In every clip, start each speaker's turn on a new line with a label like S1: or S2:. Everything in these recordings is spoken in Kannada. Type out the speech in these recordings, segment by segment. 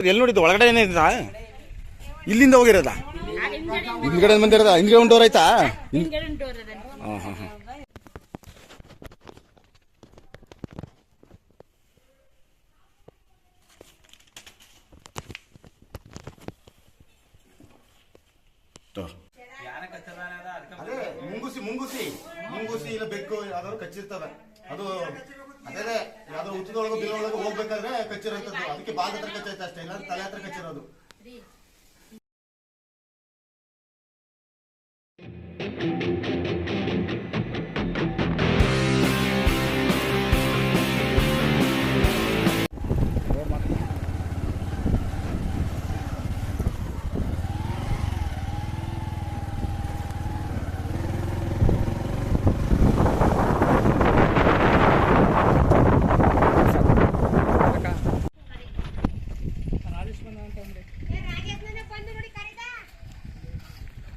S1: ಎಲ್ಲಿ ನೋಡಿದ್ದು ಒಳಗಡೆ ಏನಿದ್ದ ಇಲ್ಲಿಂದ ಹೋಗಿರೋದ ಹಿಂದ್ಗಡೆ ಬಂದಿರೋದ ಹಿಂದ್ಗಡೆ ಒಂದು ಡೋರ್ ಆಯ್ತಾ ಹಾಂ ಹಾಂ ಹಾಂ
S2: ಅದೇ ಮುಂಗುಸಿ ಮುಂಗುಸಿ ಮುಂಗುಸಿ ಇಲ್ಲ ಬೆಕ್ಕು ಯಾವ್ದಾದ್ರು ಕಚ್ಚಿರ್ತವೆ ಅದು ಅದೇ ಯಾವ್ದಾದ್ರು ಹುತ್ತದೊಳಗೆ ಬಿಲ್ಲೊಳಗೆ ಹೋಗ್ಬೇಕಾದ್ರೆ ಕಚ್ಚಿರೋಂಥದ್ದು ಅದಕ್ಕೆ ಬಾಲ್ ಹತ್ರ ಕಚ್ಚೈತೆ ಅಷ್ಟೇ ಇಲ್ಲ ತಲೆ ಹತ್ರ ಕಚ್ಚಿರೋದು.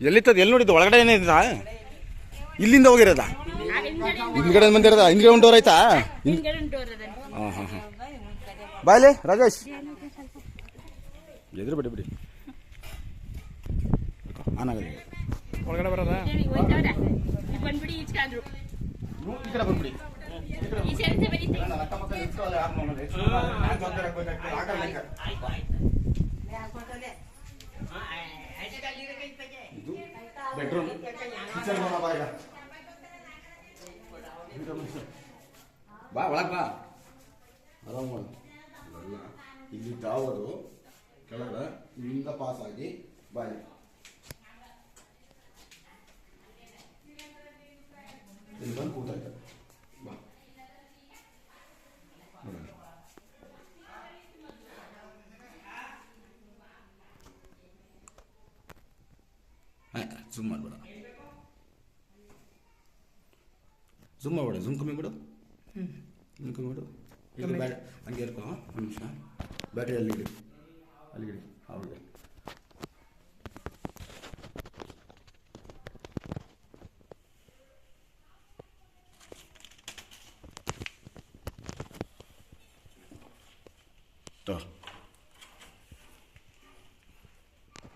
S1: ಎಲ್ಲಿತ್ತದ ಎಲ್ಲಿ ನೋಡಿದ್ದು ಒಳಗಡೆ ಏನಿದ್ದ ಇಲ್ಲಿಂದ ಹೋಗಿರೋದ ಹಿಂದ್ಗಡೆ ಬಂದಿರೋದ ಹಿಂದ್ಗಡೆ ಒಂದು ಡೋರ್ ಆಯ್ತಾ ಹಾಂ ಹಾಂ ಹಾಂ ಬಾಯ್ಲೆ ರಾಜೇಶ್ ಎದುರು ಬಿಡಿ ಬಿಡಿ ಆನಾಗಲಿ ಒಳಗಡೆ ಬರೋದ ಈ ಕಡೆ ಬಂದ್ಬಿಡಿ ಬೆಡ್ರೂಮ್ ಬಾ ಒಳಗ್ ಬಾ ಆರಾಮ ಇಲ್ಲಿ ಟಾವರು ಕೆಳಗಡೆ ಇಲ್ಲಿಂದ ಪಾಸ್ ಆಗಿ ಬಾಯಿ ಇಲ್ಲಿ ಬಂದು ಕೂತಾಯ್ತ ಬಾ ಝೂಮ್ ಮಾಡಬೇಡ ಝೂಮ್ ಮಾಡಬೇಡ ಝೂಮ್ ಕಮ್ಮಿ ಬಿಡು ಕಮ್ಮಿ ಬಿಡು ಇಲ್ಲಿ ಬ್ಯಾಟ್ ಹಂಗೆ ಇರ್ಕೋ ಒಂದು ನಿಮಿಷ ಬ್ಯಾಟ್ರಿ ಅಲ್ಲಿಡಿ ಅಲ್ಲಿಗಿಡಿ ಹೌದು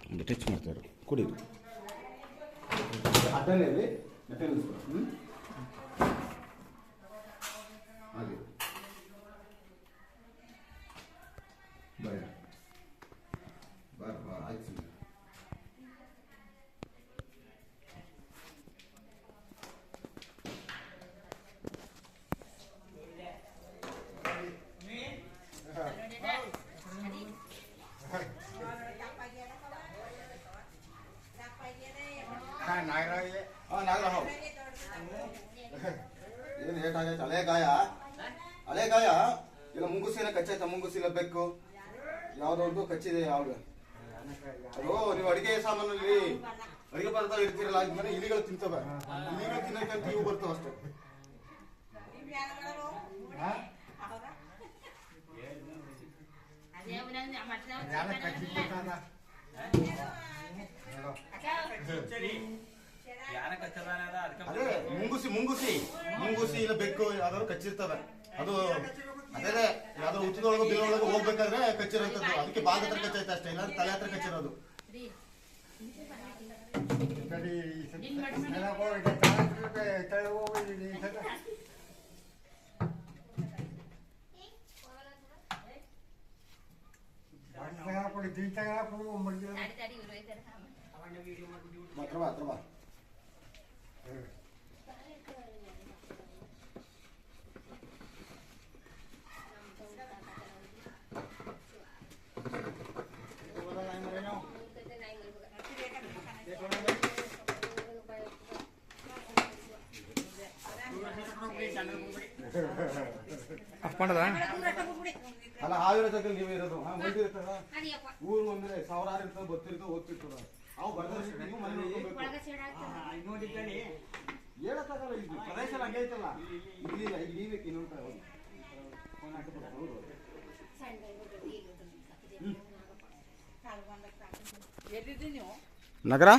S1: ಒಂದು ಟಚ್ ಮಾಡ್ತಾರೆ ಕುಡಿದು ಅಡ್ಡನೆಯಲ್ಲಿ ಹಾಗೆ ಬಾಯ್ ಬಾ ಆಯ್ತು ಏನು ಏಟಾಗೈತೆ ಹಳೆ ಗಾಯ ಇಲ್ಲ ಮುಂಗುಸಿನ ಕಚ್ಚಾಯ್ತ ಮುಂಗುಸಿನ ಬೆಕ್ಕು ಯಾವ್ದೊಂದು ಕಚ್ಚಿದೆ ಯಾವ್ದು ಅದು ನೀವು ಅಡಿಗೆ ಸಾಮಾನಲ್ಲಿ ಅಡಿಗೆ ಪದಾರ್ಥ ಇರ್ತೀರಲ್ಲ ಮನೆ ಇಲಿಗಳು ತಿಂತವೆ ಇಲಿಗಳು ತಿನ್ನಕ್ಕೆ ಇವು ಬರ್ತಾವ ಅಷ್ಟೇ ಅದೇ ಮುಂಗುಸಿ ಮುಂಗುಸಿ ಮುಂಗುಸಿ ಇಲ್ಲ ಬೆಕ್ಕು ಯಾವ್ದಾದ್ರು ಕಚ್ಚಿರ್ತವೆ ಅದು ಅದೇ ಯಾವ್ದಾದ್ರು ಹುತ್ತದೊಳಗೆ ಬಿಲ್ಲೊಳಗೆ ಹೋಗ್ಬೇಕಾದ್ರೆ ಕಚ್ಚಿರೋಂಥದ್ದು ಅದಕ್ಕೆ ಬಾಲ್ ಹತ್ರ ಕಚ್ಚೈತೆ ಅಷ್ಟೇ ಇಲ್ಲ ತಲೆ ಹತ್ರ ಕಚ್ಚಿರೋದು. ಹತ್ರ ಬಾ ಅಲ್ಲ ಹಾವಿರೋ ಜೊತೆ ನೀವು ಇರೋದು ಬಂದಿರ್ತದ ಊರು ಅಂದ್ರೆ ಸಾವಿರಾರು ಇರ್ತದೆ ಗೊತ್ತಿರ್ತದೆ ಓದ್ತಿರ್ತದ ಅವು ಬರ್ದಷ್ಟು ನೀವು ಮನೆ ಹೇಳಕ್ಕಾಗಲ್ಲ ಇದು ಪ್ರದೇಶ ಹಂಗೆ ಐತಲ್ಲ ಇಲ್ಲಿ ನೀಬೇಕು ಇನ್ನೊಂದು ನಗರ